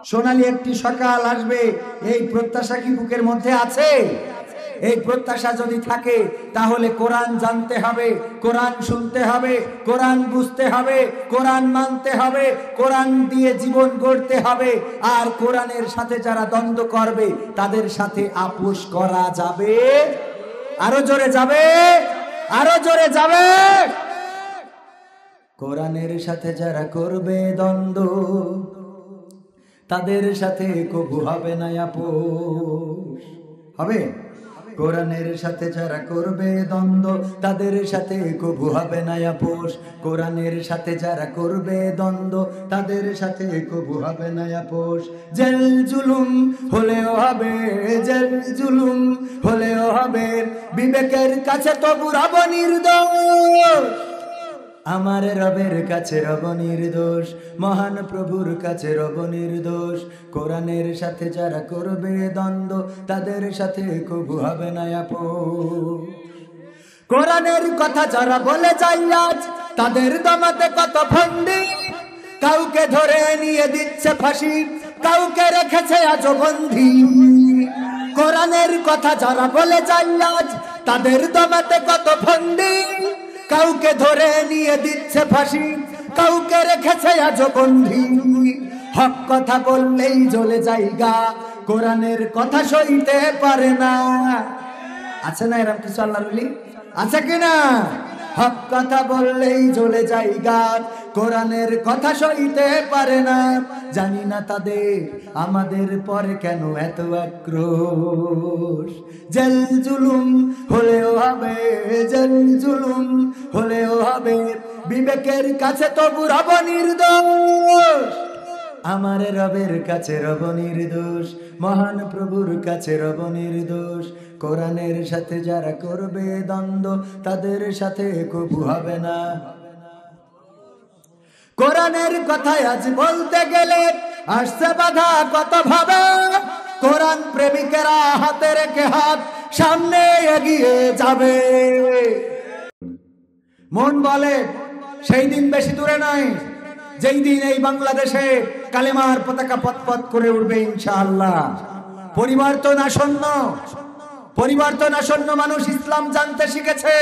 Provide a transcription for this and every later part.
সোনালী একটি সকাল আসবে, এই প্রত্যাশা কি বুকের মধ্যে আছে? এই প্রত্যাশা যদি থাকে তাহলে কোরআন জানতে হবে, কোরআন শুনতে হবে, কোরআন বুঝতে হবে, কোরআন মানতে হবে, কোরআন দিয়ে জীবন গড়তে হবে। আর কোরআনের সাথে যারা দ্বন্দ্ব করবে তাদের সাথে আপোষ করা যাবে। আরো জোরে যাবে, আরো জোরে যাবে। কোরআনের সাথে যারা করবে দ্বন্দ্ব তাদের সাথে কবু হবে না আপোষ। হবে? কোরআনের সাথে যারা করবে দ্বন্দ্ব তাদের সাথে কবু হবে না আপোষ। কোরআনের সাথে যারা করবে দ্বন্দ্ব তাদের সাথে কবু হবে না আপোষ। জেল জুলুম হলেও হবে, জেল জুলুম হলেও হবে, বিবেকের কাছে তবু রব নির্দোষ। আমার রবের কাছে রব নির্দোষ, মহান প্রভুর কাছে রব নির্দোষ। কোরআনের সাথে যারা করবে দ্বন্দ্ব তাদের সাথে কবু হবে না আপোষ। কোরআনের কথা যারা বলে যায় আজ তাদের দমাতে কত ফন্দি, কাউকে ধরে নিয়ে দিচ্ছে ফাঁসি, কাউকে রেখেছে আজ বন্দী। কোরআনের কথা যারা বলে যায় আজ তাদের দমাতে কত ফন্দি, কাউকে ধরে নিয়ে দিচ্ছে ফাঁসি, কাউকে রেখেছে আজ বন্দী। হক কথা বললেই জ্বলে জায়গা, কোরআনের কথা সইতে পারে না। আছে না এরকম কিছু আল্লাহর ওলি? আছে কিনা? হক কথা বললেই জ্বলে জায়গা, কোরআনের কথা সইতে পারে না। জানি না তাদের আমাদের পরে কেন এত আক্রোশ। জেল জুলুম হলেও হবে, জেল জুলুম হলেও হবে, বিবেকের কাছে তবু রব নির্দোষ। আমার রবের কাছে রব নির্দোষ, মহান প্রভুর কাছে রব নির্দোষ। কোরআনের সাথে যারা করবে দ্বন্দ্ব তাদের সাথে কবু হবে না। কোরআনের কথায় আজ বলতে গেলে আসছে বাধা কত ভাবে, কোরআন প্রেমিকেরা হাতে রেখে হাত সামনে এগিয়ে যাবে। মন বলে সেই দিন বেশি দূরে নয় যেই দিন এই বাংলাদেশে কালেমার পতাকা পতপত করে উঠবে ইনশাআল্লাহ। পরিবর্তন আসন্ন, পরিবর্তন আসন্ন। মানুষ ইসলাম জানতে শিখেছে,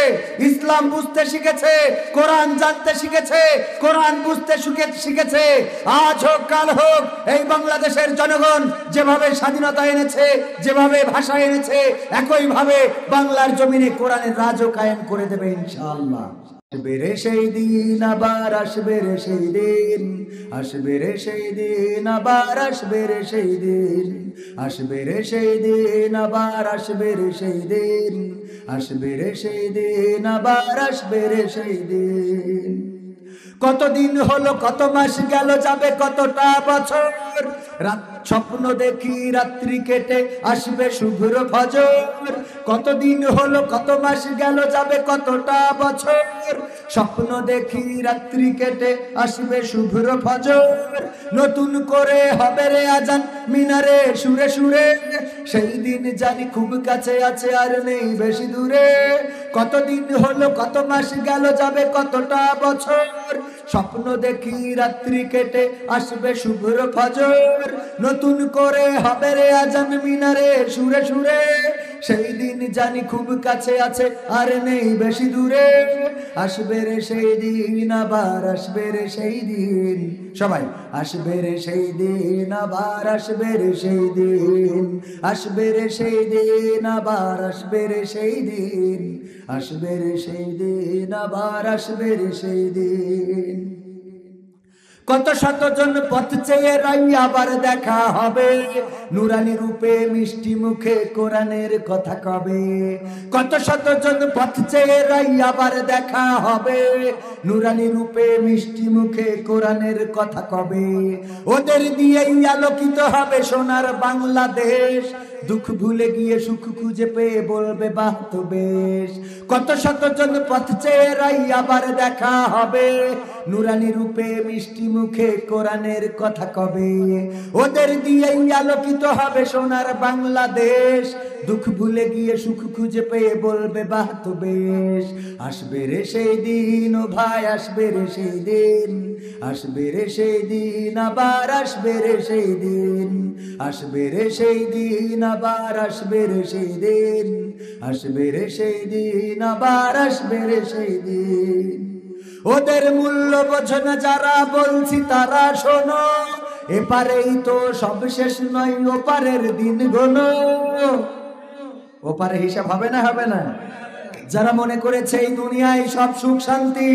ইসলাম বুঝতে শিখেছে, কোরআন জানতে শিখেছে, কোরআন বুঝতে শিখেছে। আজ হোক কাল হোক এই বাংলাদেশের জনগণ যেভাবে স্বাধীনতা এনেছে, যেভাবে ভাষা এনেছে, একইভাবে বাংলার জমিনে কোরআনের রাজও কায়েম করে দেবে ইনশাআল্লাহ। আসবে রে সেই দিন, আবার আসবে রে সেই দিন, আসবে রে সেই দিন, আবার আসবে রে সেই দিন, আসবে রে সেই দিন, আবার আসবে রে সেই দিন, আসবে রে সেই দিন, আবার আসবে রে সেই দিন। কতদিন হলো, কত মাস গেল, যাবে কতটা বছর, রাত স্বপ্ন দেখি রাত্রি কেটে আসবে শুভ্র ফজর। কতদিন হলো, কত মাস গেল, যাবে কতটা বছর, স্বপ্ন দেখি রাত্রি কেটে আসবে শুভ্র ফজর। নতুন করে হবে রে আজান মিনারে সুরে সুরে, সেই দিন জানি খুব কাছে আছে আর নেই বেশি দূরে। কতদিন হলো, কত মাস গেল, যাবে কতটা বছর, স্বপ্ন দেখি রাত্রি কেটে আসবে শুভ্র ফজর। নতুন করে হবে রে আজান মিনারে সুরে সুরে, সেই দিন জানি খুব কাছে আছে আর নেই বেশি দূরে। আসবে রে সেই দিন, আবার আসবে রে সেই দিন, সবাই আসবে রে সেই দিন, আবার আসবে রে সেই দিন, আসবে রে সেই দিন, আবার আসবে রে সেই দিন, আসবে রে সেই দিন, আবার আসবে রে সেই দিন। কত শতজন পথ চেয়ে রাই আবার দেখা হবে, নুরানি রূপে মিষ্টি মুখে কোরআনের কথা কবে। কত শতজন পথ চেয়ে রাই আবার দেখা হবে, নুরানি রূপে মিষ্টি মুখে কোরআনের কথা কবে। ওদের দিয়েই আলোকিত হবে সোনার বাংলাদেশ, দুঃখ ভুলে গিয়ে সুখ খুঁজে পেয়ে বলবে বাহ তো বেশ। কত শতজন পথ চেয়ে রাই আবার দেখা হবে, নুরানি রূপে মিষ্টি মুখে কোরআনের কথা কবে। ওদের দিয়েই আলোকিত হবে সোনার বাংলাদেশ, দুঃখ ভুলে গিয়ে সুখ খুঁজে পেয়ে বলবে বাহ তো বেশ। আসবে রে সেই দিন ও ভাই, আসবে রে সেই দিন, আসবে রে সেই দিন, আবার আসবে রে সেই দিন, আসবে রে সেই দিন, আবার আসবে রে সেই দিন, আসবে রে সেই দিন, আবার আসবে রে সেই দিন। ওদের মূল্য বোঝো না যারা, বলছি তারা শোনো, এপারেই তো সব শেষ নয়, ওপারের দিন গোনো। ওপারে হিসাব হবে না, হবে না? যারা মনে করেছে এই দুনিয়ায় সব সুখ শান্তি,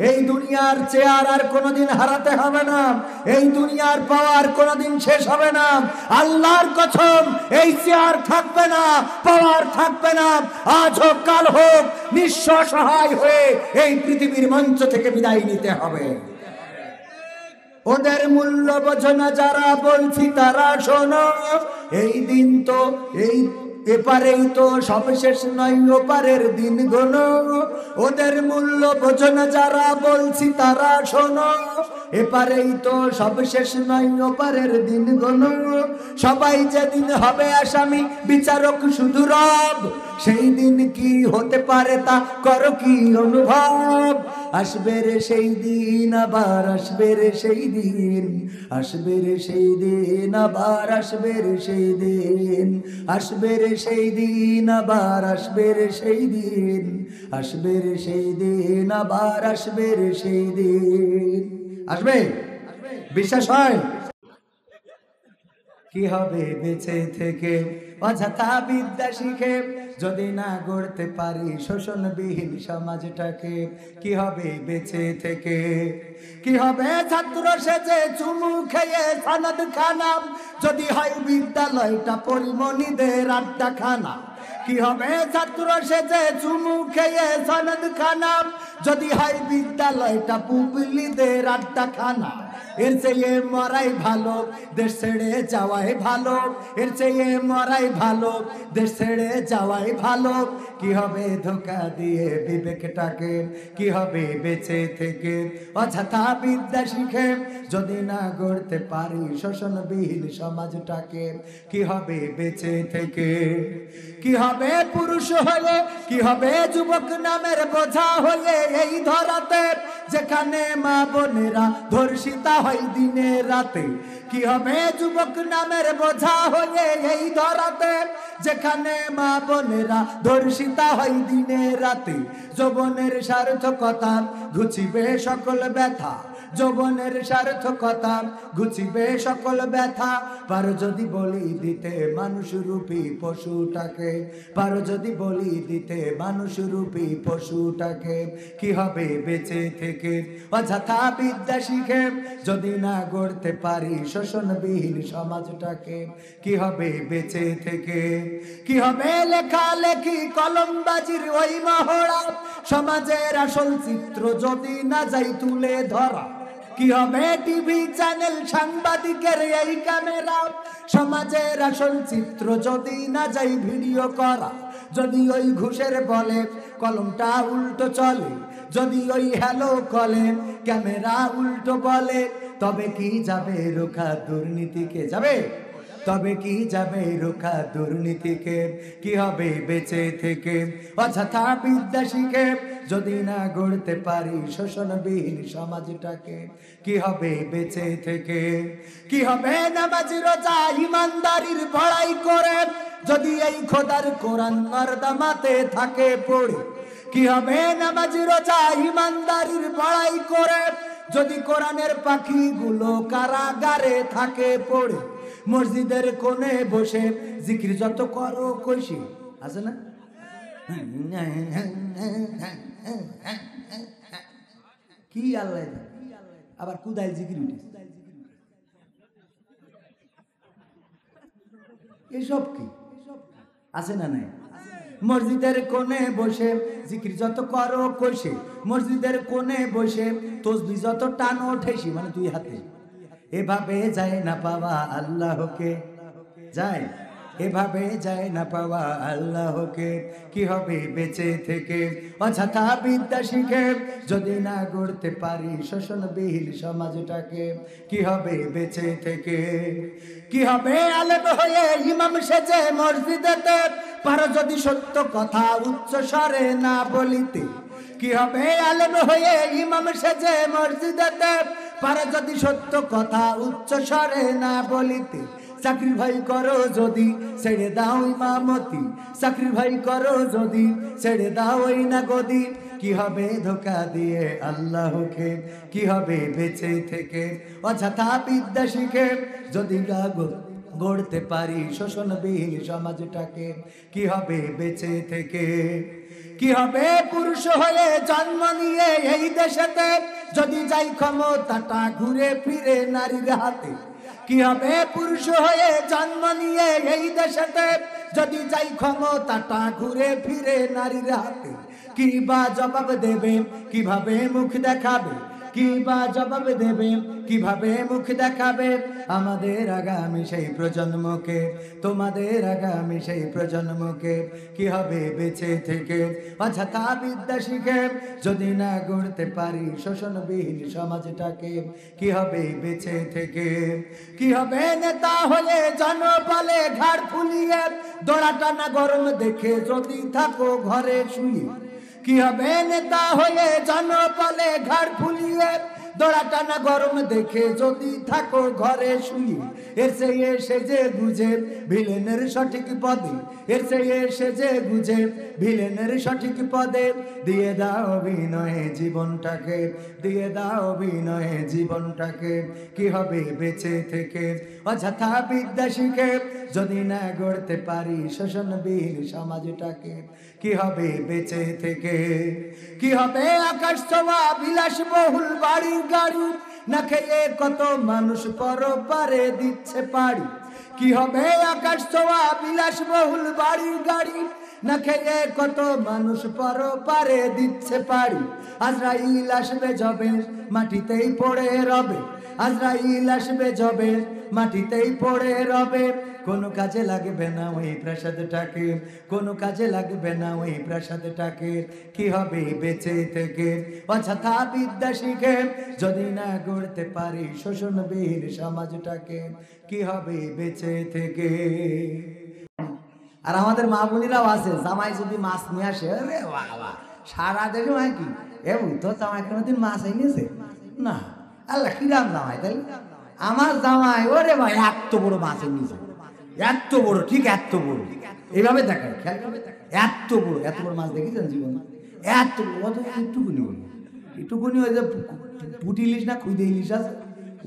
এই দুনিয়ার চেয়ার আর কোনোদিন হারাতে হবে না, এই দুনিয়ার পাওয়ার কোনোদিন শেষ হবে না, আল্লাহর কসম এই চেয়ার থাকবে না, পাওয়ার থাকবে না, আজ হোক কাল হোক নিঃস্ব সহায় হয়ে এই পৃথিবীর মঞ্চ থেকে বিদায় নিতে হবে। ওদের মূল্য বোঝো না যারা, বলছি তারা শোনো, এই দিন তো এই এপারেই তো সব শেষ নয়, ওপারের দিন গোনো। ওদের মূল্য বোঝো না যারা, বলছি তারা শোনো, এপারেই তো সব শেষ নয়, ওপারের দিন গোনো। সবাই যেদিন হবে আসামি, বিচারক শুধু রব, সেই দিন কি হতে পারে তা করো কি অনুভব। আসবে রে সেই দিন, আবার আসবে রে সেই দিন, আসবে রে সেই দিন, আবার আসবে রে সেই দিন, আসবে রে সেই দিন, আবার আসবে রে সেই দিন, আসবে রে সেই দিন, আবার আসবে রে সেই দিন। আসবে, বিশ্বাস হয়? কি হবে বেঁচে থেকে অযথা বিদ্যা শিখে, যদি না গড়তে পারি শোষণবিহীন সমাজটাকে। কি হবে বেঁচে থেকে, কি হবে ছাত্র সেজে চুমু খেয়ে সনদ খানা, যদি হয় বিদ্যালয়টা পরিমণিদের আড্ডাখানা। কি হবে ছাত্র সেজে চুমু খেয়ে সনদ খানা, যদি হয় বিদ্যালয়টা পুবলিদের আড্ডাখানা। এর চেয়ে মরাই ভালো, দেশ ছেড়ে যাওয়াই ভালো, এর চেয়ে মরাই ভালো, দেশ ছেড়ে যাওয়াই ভালো। কি হবে ধোঁকা দিয়ে বিবেকটাকে, কি হবে বেঁচে থেকে অযথা বিদ্যা শিখে, যদি না গড়তে পারি শোষণবিহীন সমাজটাকে। কি হবে বেঁচে থেকে, কি হবে পুরুষ হলে, কি হবে যুবক নামের বোঝা হয়ে এই ধরাতে, যেখানে মা বোনেরা ধর্ষিতা হয় দিনে রাতে। কি হবে যুবক নামের বোঝা হয়ে এই ধরাতে, যেখানে মা বোনেরা ধর্ষিতা হয় দিনে রাতে। যৌবনের সার্থকতা ঘুচিবে সকল ব্যথা, যৌবনের সার্থকতা ঘুচিবে সকল ব্যথা। পারো যদি বলি দিতে মানুষ রূপী পশুটাকে, পারো যদি বলি দিতে মানুষ রূপী পশুটাকে। কি হবে বেঁচে থেকে অযথা বিদ্যা শিখে, যদি না গড়তে পারি শোষণবিহীন সমাজটাকে। কি হবে বেঁচে থেকে, কি হবে লেখালেখি কলমবাজির ওই মহড়া, সমাজের আসল চিত্র যদি না যাই তুলে ধরা। কি হবে টিভি চ্যানেল সাংবাদিকের এই ক্যামেরা, সমাজের আসল চিত্র যদি না যাই ভিডিও করা। যদি ওই ঘুষের বলে কলমটা উল্টো চলে, যদি ওই হ্যালো কলে ক্যামেরা উল্টো বলে, তবে কি যাবে রোখা দুর্নীতিকে, যাবে? তবে কি যাবে রোখা দুর্নীতিকে। কি হবে বেঁচে থেকে অযথা বিদ্যা শিখে, যদি না গড়তে পারি শোষণবিহীন সমাজটাকে। কি হবে বেঁচে থেকে, কি হবে নামাজ রোজা ইমানদারির বড়াই করে, যদি এই খোদার কোরআন নর্দমাতে থাকে পড়ে। কি হবে নামাজ রোজা ইমানদারির বড়াই করে, যদি কোরআনের পাখিগুলো কারাগারে থাকে পড়ে। মসজিদের কোণে বসে জিকির যত করো কইছি, আছে না? কি আল্লাহ, আবার কুদাই জিকির উঠে, এসব কি আছে না নাই? মসজিদের কোণে বসে জিকির যত করো কইছে, মসজিদের কোণে বসে তসবি যত টানো ঠেসি, মানে দুই হাতে। এভাবে যায় না পাওয়া আল্লাহকে, যায়? এভাবে যায় না পাওয়া আল্লাহকে। কি হবে বেঁচে থেকে অযথা বিদ্যা শিখে যদি না গড়তে পারি শোষণবিহীন সমাজটাকে? কি হবে বেঁচে থেকে? কি হবে আলেম হয়ে ইমাম সেজে মসজিদেতে পারো যদি সত্য কথা উচ্চ স্বরে না বলিতে? কি হবে আলেম হয়ে ইমাম সেজে মসজিদেতে পারো যদি সত্য কথা উচ্চ স্বরে না বলিতে? চাকরি ভাই করো যদি ছেড়ে দাও ইমামতি, চাকরি ভাই করো যদি ছেড়ে দাও ওই না গদি। কি হবে ধোকা দিয়ে আল্লাহকে? কি হবে বেঁচে থেকে অযথা বিদ্যা শিখে যদি গড়তে পারি শোষণবিহীন সমাজটাকে? কি হবে বেঁচে থেকে? কি হবে পুরুষ হয়ে জন্ম নিয়ে এই দেশেতে যদি যাই ক্ষমতাটা ঘুরে ফিরে নারীর হাতে? কি হবে পুরুষ হয়ে জন্ম নিয়ে এই দেশেতে যদি যাই ক্ষমতাটা ঘুরে ফিরে নারীর হাতে? কি বা জবাব দেবে, কিভাবে মুখ দেখাবে? কি বা জবাব দেবে, কিভাবে মুখ দেখাবে আমাদের আগামী সেই প্রজন্মকে, তোমাদের আগামী সেই প্রজন্মকে? কি হবে বেঁচে থেকে অযথা বিদ্যা শিখে যদি না গড়তে পারি শোষণবিহীন সমাজটাকে? কি হবে বেঁচে থেকে? কি হবে নেতা হয়ে জনবলে ঘাড় ফুলিয়ে দৌড়াটানা গরম দেখে যদি থাকো ঘরে শুয়ে? কি হবে নেতা হয়ে জনবলে ঘাড় ফুলিয়ে দৌড়াটানা গরম দেখে যদি থাকো ঘরে শুয়ে? এর চেয়ে সেজে গুজে ভিলেনের সঠিক পদে, এর চেয়ে সেজে গুজে ভিলেনের সঠিক পদে দিয়ে দাও অভিনয়ে জীবনটাকে, দিয়ে দাও অভিনয়ে জীবনটাকে। কি হবে বেঁচে থেকে অযথা বিদ্যা শিখে যদি না গড়তে পারি শোষণবিহীন সমাজটাকে? কি হবে বেঁচে থেকে? কি হবে আকাশ ছোঁয়া বিলাসবহুল বাড়ি গাড়ি না খেয়ে কত মানুষ পরপারে দিচ্ছে পাড়ি? কি হবে আকাশ ছোঁয়া বিলাসবহুল বাড়ি গাড়ি না খেয়ে কত মানুষ পরপারে দিচ্ছে পাড়ি? আজরাইল আসবে যবে মাটিতেই পড়ে রবে, আজরাইল আসবে যবে মাটিতেই পড়ে রবে। কোনো কাজে লাগবে না ওই প্রাসাদটাকে, কোনো কাজে লাগবে না ওই প্রাসাদটাকে। কি হবে বেঁচে থেকে অযথা বিদ্যা শিখে যদি না গড়তে পারি শোষণবিহীন সমাজটাকে? কি হবে বেঁচে থেকে? আর আমাদের মা বোনেরাও আছে, জামাই যদি মাছ নিয়ে আসে আরে বাবা সারা দেশে হয় কি এবং তো জামাই কোনোদিন মাছ এনেছে না? আল্লাহ কিরাম জামাই তাই আমার জামাই, ওরে ভাই এত বড় মাছ এনেছে, এত বড়, ঠিক এত বড়, এইভাবে দেখায় খেয়াল করে এত বড়, এত বড় মাছ দেখেছেন জীবনে? এত বড় একটুকুনি বলি, একটুকুনি ওই যে পুটি ইলিশ না খুঁজে ইলিশ আছে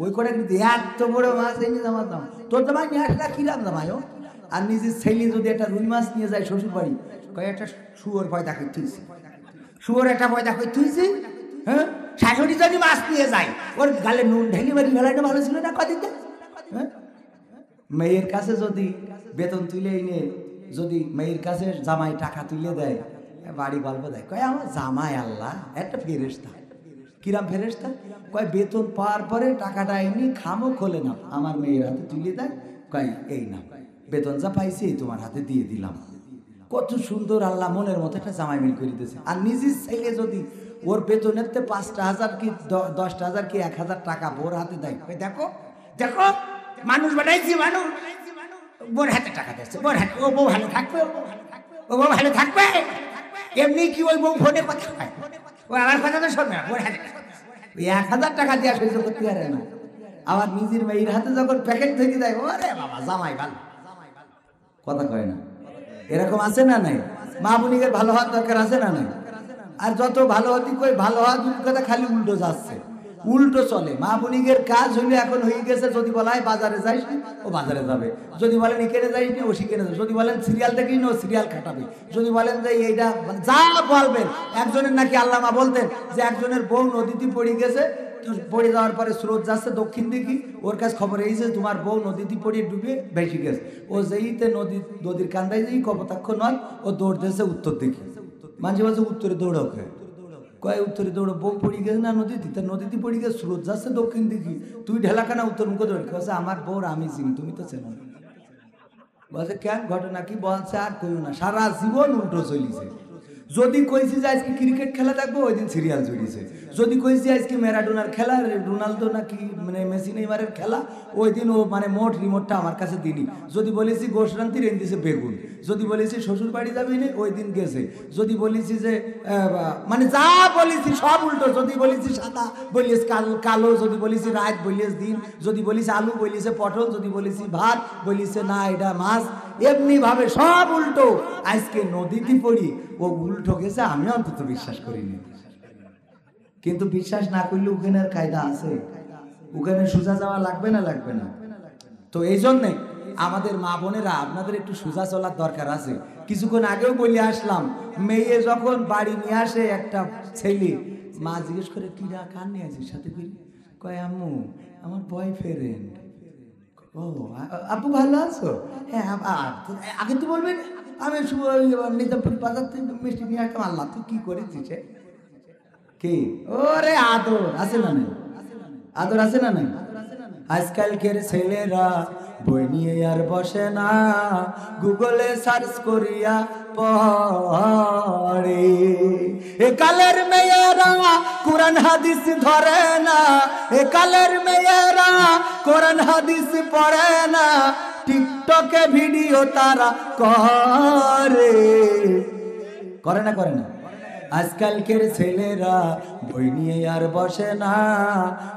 ওই করে কিন্তু এত বড় মাছ এনেছে আমার জামাই। তোর জামাই নিয়ে আসলে কিরাম জামাই ও? আর নিজের ছেলে যদি একটা রুই মাছ নিয়ে যায় শ্বশুর বাড়ি, কয় একটা শুয়োর পয়দা করে তুইছে, শুয়োর একটা পয়দা করে তুইছে। হ্যাঁ শাশুড়ি যদি মাছ নিয়ে যায় ওর গালে নুন ঢেলে বাড়ি বেলাটা ভালো ছিল না কদিন? হ্যাঁ মেয়ের কাছে যদি বেতন তুলে এনে যদি মেয়ের কাছে জামাই টাকা তুলে দেয় বাড়ি গল্প দেয়, কয় আমার জামাই আল্লাহ একটা ফেরেশতা। কিরাম ফেরেশতা? কয় বেতন পাওয়ার পরে টাকাটা এমনি খামও খোলে না, আমার মেয়ের হাতে তুলে দেয়, কয় এই না বেতন যা পাইছি তোমার হাতে দিয়ে দিলাম। কত সুন্দর আল্লাহ মনের মতো একটা জামাই মিল করে দিয়েছে। আর নিজের ছেলে যদি ওর বেতনের 5,000 কি 10,000 কি 1,000 টাকা বোর হাতে দেয়, দেখো দেখো মানুষ বানাইছি, মানুষ বোর হাতে টাকা দিচ্ছে, বোর হাতে, ও বউ ভালো থাকবে, ও বউ ভালো থাকবে। এমনি কি ওই বউ ফোনে কথা হয়, ও আমার কথা তো শোনে না, বোর হাতে 1,000 টাকা দিয়ে সহ্য করতে পারে না। আবার নিজের মেয়ের হাতে যখন প্যাকেট থেকে দেয়, ওরে বাবা জামাই ভালো, কথা কয় না। এরকম আছে না নাই? মা বোনিদের ভালো হওয়ার দরকার আছে না নাই? আর যত ভালো হতি কই ভালো হওয়ার কথা খালি উল্টো যাচ্ছে, উল্টো চলে। মা বোনিদের কাজ হইলে এখন হয়ে গেছে, যদি বলা হয় বাজারে যাইস ও বাজারে যাবে, যদি বলেন এখানে যাইস নি ও সেখানে যাবে, যদি বলেন সিরিয়াল দেখিস নি ও সিরিয়াল খাটাবে, যদি বলেন যে এইটা যা বলবেন। একজনের নাকি আল্লামা বলতেন যে একজনের বউ নদীতে পড়ে গেছে, পড়ে যাওয়ার পরে স্রোত যাচ্ছে দক্ষিণ দিকে, ওর কাছে খবর এসেছে তোমার বউ নদীতে পড়ে ডুবে ভেসে গেছে। ও যেইতে নদীর কান্দায় যেই কপোতাক্ষ নয়, ও দৌড় দিয়েছে উত্তর দিকে। মাঝে মাঝে উত্তরে দৌড়াও কয় উত্তরে দৌড়ো, বউ পড়ে গেছে না নদীতে, তা নদীতে পড়ে গেছে স্রোত যাচ্ছে দক্ষিণ দিকে, তুই ঢেলাখানা উত্তর মুখে দৌড়ে। কেছে আমার বউর আমি চিনি, তুমি তো চেনো না। বলছে কেন ঘটনা কি বলছে আর কইও না, সারা জীবন উল্টো চলিছে। যদি কইছি যে আজকে ক্রিকেট খেলা দেখবো, ওই দিন সিরিয়াল জড়িয়েছে। যদি কইছি আজকে ম্যারাডোনার খেলা, রোনালদো নাকি মানে মেসি নেইমারের খেলা, ওই দিন ও মানে মোট রিমোটটা আমার কাছে দিনি। যদি বলেছি গোশরান্তি রেন দিছে বেগুন, যদি বলেছি শ্বশুর বাড়ি যাবি না, ওই দিন গেছে। যদি বলেছি যে মানে যা বলেছি সব উল্টো, যদি বলেছি সাদা বলিস কালো, যদি বলেছি রাত বলিস দিন, যদি বলিস আলু বলিছে পটল, যদি বলেছি ভাত বলিছে না এটা মাছ, এমনি ভাবে সব উল্টো। আজকে নদীতে পড়ি ও উল্টো গেছে, আমি অন্তত বিশ্বাস করিনি। কিন্তু বিশ্বাস না করলে ওখানের কায়দা আছে, ওখানে সোজা যাওয়া লাগবে না, লাগবে না। তো এই জন্যে আমাদের মা বোনেরা আপনাদের একটু সোজা চলার দরকার আছে। কিছুক্ষণ আগেও বলে আসলাম, মেয়ে যখন বাড়ি নিয়ে আসে একটা ছেলে, মা জিজ্ঞেস করে কিরা কান নিয়ে আসিস সাথে করে, কয় আম্মু আমার বয়ফ্রেন্ড। ও আপু ভালো আছো? হ্যাঁ আগে তো বলবেন আমি নিজামপুর বাজার থেকে মিষ্টি নিয়ে আসতাম। আল্লাহ তুই কি করেছিস কি? ওরে আদর আছে না নাই? আদর আছে না নাই? আজকালকের ছেলেরা বই নিয়ে আর বসে না, গুগলে সার্চ করিয়া পড়ে। এ কালের মেয়েরা কোরআন হাদিস ধরে না, এ কালের মেয়েরা কোরআন হাদিস পড়ে না, টিকটকে ভিডিও তারা করে না, করে না। আজকালকের ছেলেরা বই নিয়ে আর বসে না,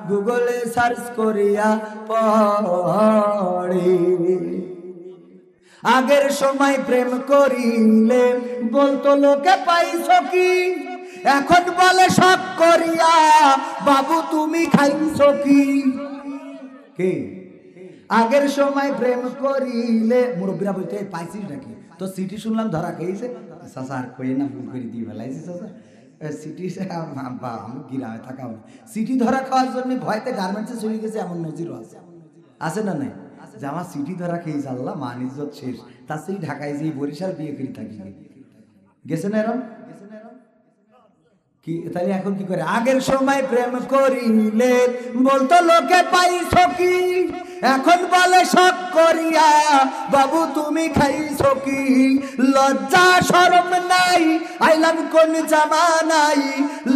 গুগলে সার্চ করিয়া পড়ে। আগের সময় প্রেম করিলে বলতো লোকে পাইছো কি, এখন বলে শখ করিয়া বাবু তুমি খাইছো কি? কে আগের সময় প্রেম করিলে মুরব্বীরা বলতে পাইছিস নাকি? তো সিটি শুনলাম ধরা খেয়েছে, চাচা আর কই না ভুল করে দিয়ে ফেলাইছি চাচা। সিটি আমি গ্রামে থাকা সিটি ধরা খাওয়ার জন্য ভয়তে গার্মেন্টসে চলে গেছে, এমন নজিরও আছে। আছে না নাই? যে আমার সিটি ধরা খেয়েছে, আল্লাহ মান ইজ্জত শেষ, তার সেই ঢাকায় যে বরিশাল বিয়ে করে থাকি গেছে না এরম কি? তাহলে এখন কি করে? আগের সময় প্রেম করিলে বলতো লোকে পাইছো কি, এখন বলে শখ করিয়া বাবু তুমি খাইছো কি? লজ্জা শরম নাই আইলাম কোন জামানাই,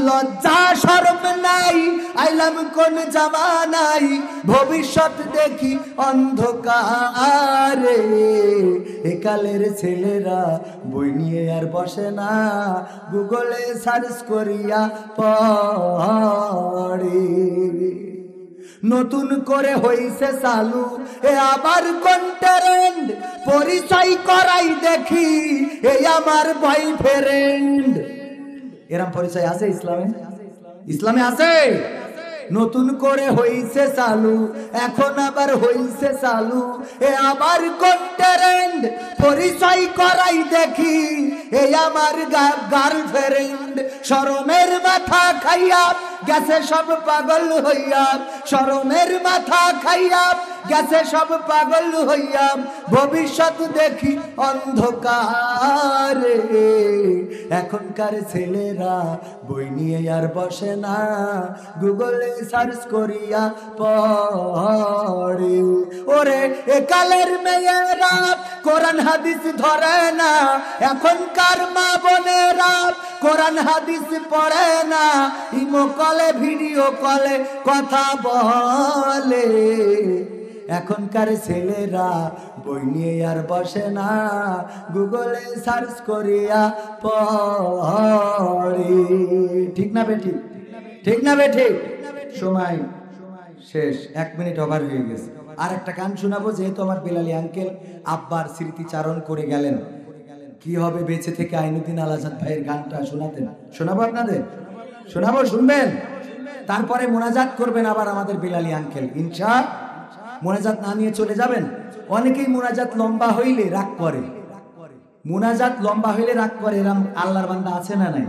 লজ্জা শরম নাই আইলাম কোন জামানাই, ভবিষ্যৎ দেখি অন্ধকারে। একালের ছেলেরা বই নিয়ে আর বসে না, গুগলে সার্চ করিয়া পড়ে। নতুন করে হইছে চালু এ আবার কোন ট্রেন্ড, পরিচয় করাই দেখি এই আমার বয়ফ্রেন্ড। এরম পরিচয় আছে ইসলামে? ইসলামে আছে? নতুন করে হইছে চালু, এখন আবার হইছে চালু এ আবার কোন ট্রেন্ড, পরিচয় করাই দেখি এই আমার গার্লফ্রেন্ড। শরমের মাথা খাইয়া গেছে সব পাগল হইয়া, শরমের মাথা খাইয়া গেছে সব পাগল হইয়া, ভবিষ্যৎ দেখি অন্ধকারে। এখনকার ছেলেরা বই নিয়ে আর বসে না, গুগলে সার্চ করিয়া পড়ে। ওরে একালের মেয়েরা কোরআন হাদিস ধরে না, এখনকার মা বোনেরা কোরআন হাদিস পড়ে না, ইমো কলে ভিডিও কলে কথা বলে। এখনকার ছেলেরা বই নিয়ে আর বসে না, গুগলে সার্চ করিয়া পড়ে। ঠিক না বেঠিক? ঠিক না বেঠিক? সময় শেষ, 1 মিনিট ওভার হয়ে গেছে। আর একটা গান শোনাবো, যেহেতু আমার বেলালি আঙ্কেল আব্বার স্মৃতিচারণ করে গেলেন। কি হবে বেঁচে থেকে আইনুদ্দিন আল আজাদ ভাইয়ের গানটা শোনাতেন, শোনাবো আপনাদের, শোনাবো, শুনবেন। তারপরে মোনাজাত করবেন আবার আমাদের বেলালি আঙ্কেল, ইনশাআল্লাহ। মোনাজাত না নিয়ে চলে যাবেন। অনেকেই মোনাজাত লম্বা হইলে রাগ করে, মোনাজাত লম্বা হইলে রাগ করে, এরকম আল্লাহর বান্দা আছে না নাই?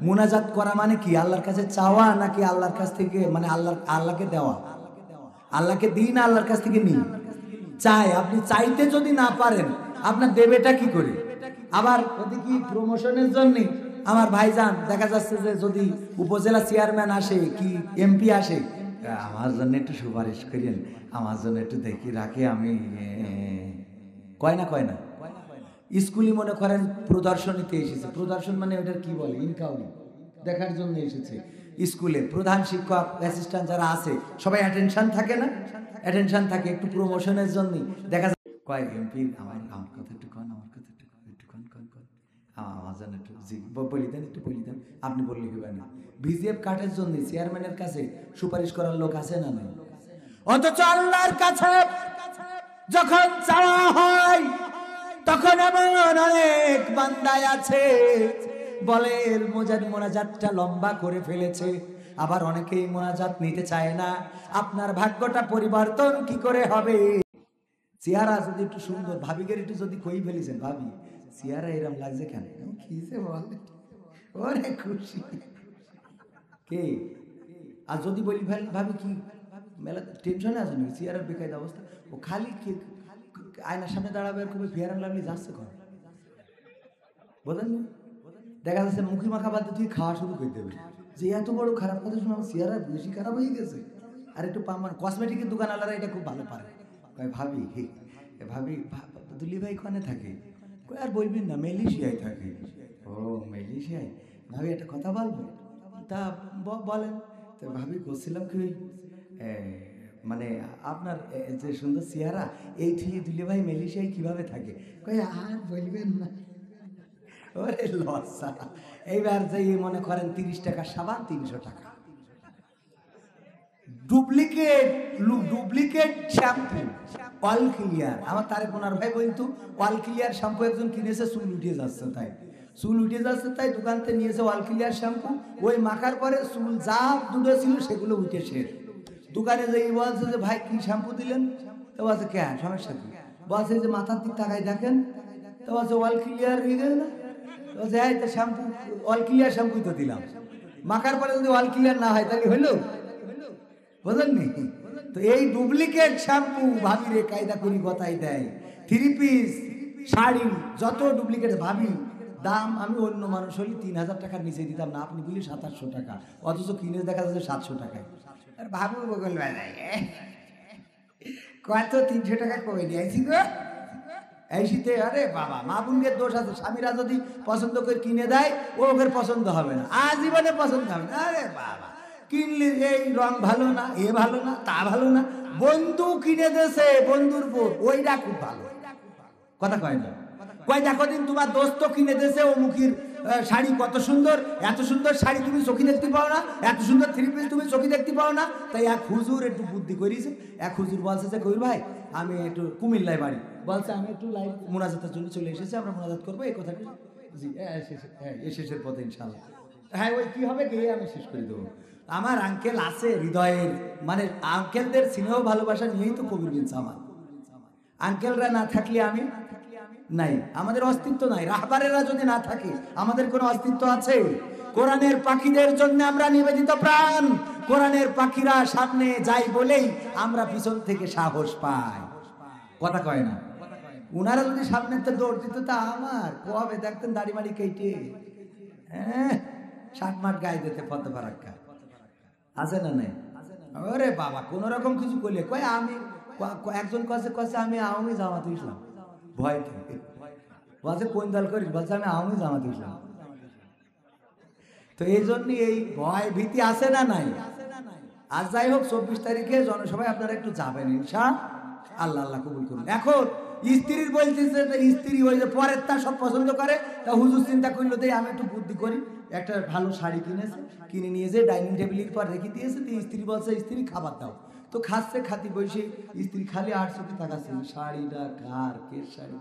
মোনাজাত করা মানে কি? আল্লাহর কাছে চাওয়া নাকি আল্লাহর কাছ থেকে মানে আল্লাহকে দেওয়া? আল্লাহকে দিই না আল্লাহর কাছ থেকে নিই? চাই। আপনি চাইতে যদি না পারেন আপনার দেবেটা কি করে? আবার ওদিকে প্রমোশনের জন্য আমার ভাইজান দেখা যাচ্ছে যে যদি উপজেলা চেয়ারম্যান আসে কি এমপি আসে, আমার জন্য একটু সুপারিশ করেন, আমার জন্য একটু দেখি রাখে, আমি কয় না কয় না। স্কুলে মনে করেন প্রদর্শনীতে এসেছে, প্রদর্শন মানে ওটার কি বলে, ইনকাউন্ট দেখার জন্য এসেছে। স্কুলে প্রধান শিক্ষক অ্যাসিস্ট্যান্ট যারা আছে সবাই অ্যাটেনশন থাকে না, অ্যাটেনশন থাকে একটু প্রমোশনের জন্য। দেখা যায় কয় এমপি আমার কথা একটু কন, আমার কথা একটু কন কন কন, আমার জন্য একটু জি বলি দেন, একটু বলি দেন। আপনি বললে কি না, ভিজিএফ কার্ডের জন্য চেয়ারম্যানের কাছে সুপারিশ করার লোক আছে না নাই? অথচ আল্লাহর কাছে যখন চাওয়া হয় তখন এমন অনেক বান্দায় আছে বলে মোনাজাতটা লম্বা করে ফেলেছে, আবার অনেকেই মোনাজাত নিতে চায় না। আপনার ভাগ্যটা পরিবর্তন কি করে হবে? চেহারা যদি একটু সুন্দর, ভাবিকে একটু যদি কই ফেলেছেন, ভাবি চেহারা এরম লাগছে কেন, কিসে বলে ওরে খুশি কে। আর যদি বলি ভাবি কি মেলা টেনশনে আছে নাকি, চেহারার বেকায়দা অবস্থা, ও খালি আয়নার সামনে দাঁড়াবে আর খুবই ফেয়ার অ্যান্ড লাভলি যাচ্ছে কর, বলেন দেখা যাচ্ছে মুখি মাখা বাদ তুই খাওয়া শুরু করে দেবে, যে এত বড় খারাপ কথা শুনে আমার চেহারা বেশি খারাপ হয়ে গেছে। আর একটু পামান কসমেটিকের দোকান আলাদা এটা খুব ভালো পারে, ভাবি ভাবি দুলি ভাই ওখানে থাকে, আর বলবেন না মালয়েশিয়ায় থাকে। ও মালয়েশিয়ায়, ভাবি একটা কথা বলবো, তা বলেন। তো ভাবি করছিলাম কি মানে আপনার যে সুন্দর চেহারা এই থেকে দুলি ভাই মালয়েশিয়ায় কিভাবে থাকে, আর বলবেন না ওরে লজ্জা। এইবার যে মনে করেন 30 টাকা সাবান 300 টাকা, ডুপ্লিকেট শ্যাম্পু অয়েল ক্লিয়ার। আমার তারেক ওনার ভাই বলতো অয়েল ক্লিয়ার শ্যাম্পু একজন কিনেছে, চুল উঠে যাচ্ছে তাই দোকান থেকে নিয়েছে অয়েল ক্লিয়ার শ্যাম্পু, ওই মাখার পরে চুল যা দুটো ছিল সেগুলো উঠে শেষ। দোকানে যে বলছে যে ভাই কি শ্যাম্পু দিলেন, তো বলছে কে সমস্যা কি, বলছে যে মাথার দিক তাকাই দেখেন, তো বলছে অয়েল ক্লিয়ার হয়ে গেল না, বলছে হ্যাঁ তো শ্যাম্পু অয়েল ক্লিয়ার শ্যাম্পুই তো দিলাম, মাখার পরে যদি অয়েল ক্লিয়ার না হয় তাহলে হইলো, বুঝলেননি? তো এই ডুপ্লিকেট শ্যাম্পু ভাবিরে কায়দা করি কথাই দেয়। 3 পিস শাড়ি যত ডুপ্লিকেট, ভাবি দাম আমি অন্য মানুষ হলে 3000 টাকার নিচে দিতাম না, আপনি বলি 2700 টাকা, অথচ কিনে দেখা যাচ্ছে 700 টাকায়। আর ভাবি বগল কত 300 টাকা কমে নিয়েছি গো এই শীতে। আরে বাবা, মা বোনদের দোষ আছে, স্বামীরা যদি পছন্দ করে কিনে দেয় ও ওদের পছন্দ হবে না, আজীবনে পছন্দ হবে না। আরে বাবা, কিনলে এই রং ভালো না, এ ভালো না, তা ভালো না, বন্ধু কিনে দেছে বন্ধুর বোন ওইটা খুব ভালো, কথা কয় না, কয় দেখো দিন তোমার দোস্ত কিনে দেছে ও মুখির শাড়ি কত সুন্দর, এত সুন্দর শাড়ি তুমি চোখে দেখতে পাও না, এত সুন্দর 3 পিস তুমি চোখে দেখতে পাও না। তাই এক হুজুর একটু বুদ্ধি করেছে, এক হুজুর বলছে যে কবির ভাই আমি একটু কুমিল্লায় বাড়ি, বলছে আমি একটু লাইভ মোনাজাতের জন্য চলে এসেছি, আমরা মোনাজাত করবো এই কথাটা। জি শেষের পথে ইনশাআল্লাহ। হ্যাঁ ওই কি হবে গিয়ে আমি শেষ করে দেবো। আমার আঙ্কেল আছে হৃদয়ের, মানে আঙ্কেলদের স্নেহ ভালোবাসা নিয়েই তো কবির বিনছে আমার। আঙ্কেলরা না থাকলে আমি নাই, আমাদের অস্তিত্ব নাই। রাহবারেরা যদি না থাকে আমাদের কোনো অস্তিত্ব আছে? কোরআনের পাখিদের জন্য আমরা নিবেদিত প্রাণ, কোরআনের পাখিরা সামনে যাই বলেই আমরা পিছন থেকে সাহস পাই, কথা কয় না। উনারা যদি সামনে দৌড় দিত তা আমার কবে দেখতেন দাড়ি মাড়ি কেটে, হ্যাঁ 60 মাঠ গায়ে দিতে পদ্ম ফারাক্কা আছে না নাই? ওরে বাবা কোন রকম কিছু করলে কয় আমি, একজন কছে আমি আওয়ামী জামাত ইসলাম, ভয় থেকে বলছে কোন দল করিস, বলছে আমি আওয়ামী জামাত ইসলাম। তো এই জন্য এই ভয় ভীতি আছে না নাই? আর যাই হোক 24 তারিখে জনসভায় আপনারা একটু যাবেন ইনশাআল্লাহ, আল্লাহ কবুল করুন। এখন স্ত্রীর বলতেছে স্ত্রী ওই যে পরের তা সব পছন্দ করে, তা হুজুর চিন্তা করলো তাই আমি একটু বুদ্ধি করি, একটা ভালো শাড়ি কিনেছে, কিনে নিয়ে যে ডাইনিং টেবিলের পর রেখে দিয়েছে। তো স্ত্রী বলছে স্ত্রী খাবার দাও, তো খাচ্ছে, খাতি বসে স্ত্রী খালি 8 চোখে তাকাচ্ছে, শাড়িটা কার, কে শাড়ি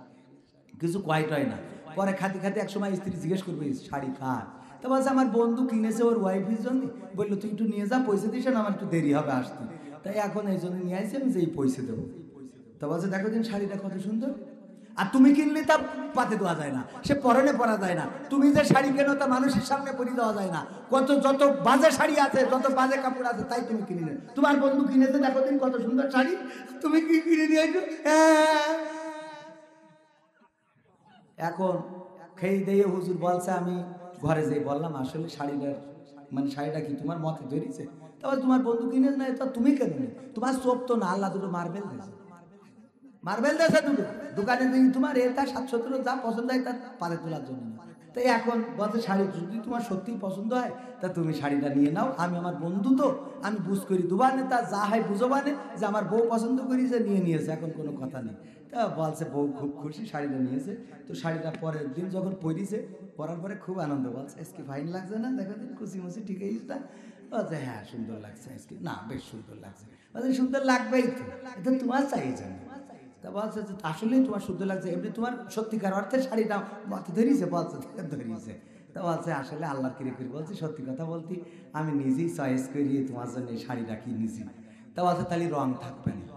কিছু কোয়াইট হয় না। পরে খাতি খাতি এক সময় স্ত্রী জিজ্ঞেস করবে শাড়ি কার, তো বলছে আমার বন্ধু কিনেছে ওর ওয়াইফের জন্য, বললো তুই একটু নিয়ে যা, পয়সা দিস না, আমার একটু দেরি হবে আসতে, তাই এখন এই জন্য নিয়ে আসছি আমি যে এই পয়সা দেবো। তো বলছে দেখো দিন শাড়িটা কত সুন্দর, আর তুমি কিনলে তা পাতে দেওয়া যায় না, সে পরনে পরা যায় না, তুমি যে শাড়ি কেনো তা মানুষের সামনে পরি দেওয়া যায় না, যত বাজে শাড়ি আছে, যত বাজে কাপড় আছে তাই তুমি কিনে নে। তোমার বন্ধু কিনেছে দেখো দিন কত সুন্দর শাড়ি, তুমি কি কিনে নিয়েছো? এখন খেয়ে দিয়ে হুজুর বলছে, আমি ঘরে যেয়ে বললাম আসলে শাড়িটার মানে শাড়িটা কি তোমার মতে ধরেছে? তারপর তোমার বন্ধু কিনে না, তা তুমি কেন, তোমার চোখ তো না, আল্লাহ দুটো মার্বেল দিয়েছে। মার্বেল দেশে দুটো দোকানে দিই তোমার এটা 700 যা পছন্দ হয় তা পারে তোলার জন্য না। তাই এখন বলতে শাড়ি যদি তোমার সত্যিই পছন্দ হয় তা তুমি শাড়িটা নিয়ে নাও, আমি আমার বন্ধু তো আমি বুঝ করি দুবানে তা যা হয় বুঝোবানে যে আমার বউ পছন্দ করেছে নিয়ে নিয়েছে, এখন কোনো কথা নেই। তা বলছে বউ খুব খুশি, শাড়িটা নিয়েছে। তো শাড়িটা পরের দিন যখন পরিছে, পরার পরে খুব আনন্দ, বলছে আজকে ফাইন লাগছে না, দেখো দিন কুচি মুচি ঠিক এইটা। বলছে হ্যাঁ সুন্দর লাগছে আজকে, না বেশ সুন্দর লাগছে। বলছে সুন্দর লাগবেই তো, এটা তোমার চাই জন্য। তা বলছে যে আসলেই তোমার সুন্দর লাগছে, এমনি তোমার সত্যিকার অর্থে শাড়িটা মাথা ধরিয়েছে, বলছে ধরিয়েছে। তা বলছে আসলে আল্লাহর কিরে করে বলছি, সত্যি কথা বলতে আমি নিজেই চয়েস করিয়ে তোমার জন্য এই শাড়িটা কিনেছি। তা বলছে তাহলে রং থাকবে না।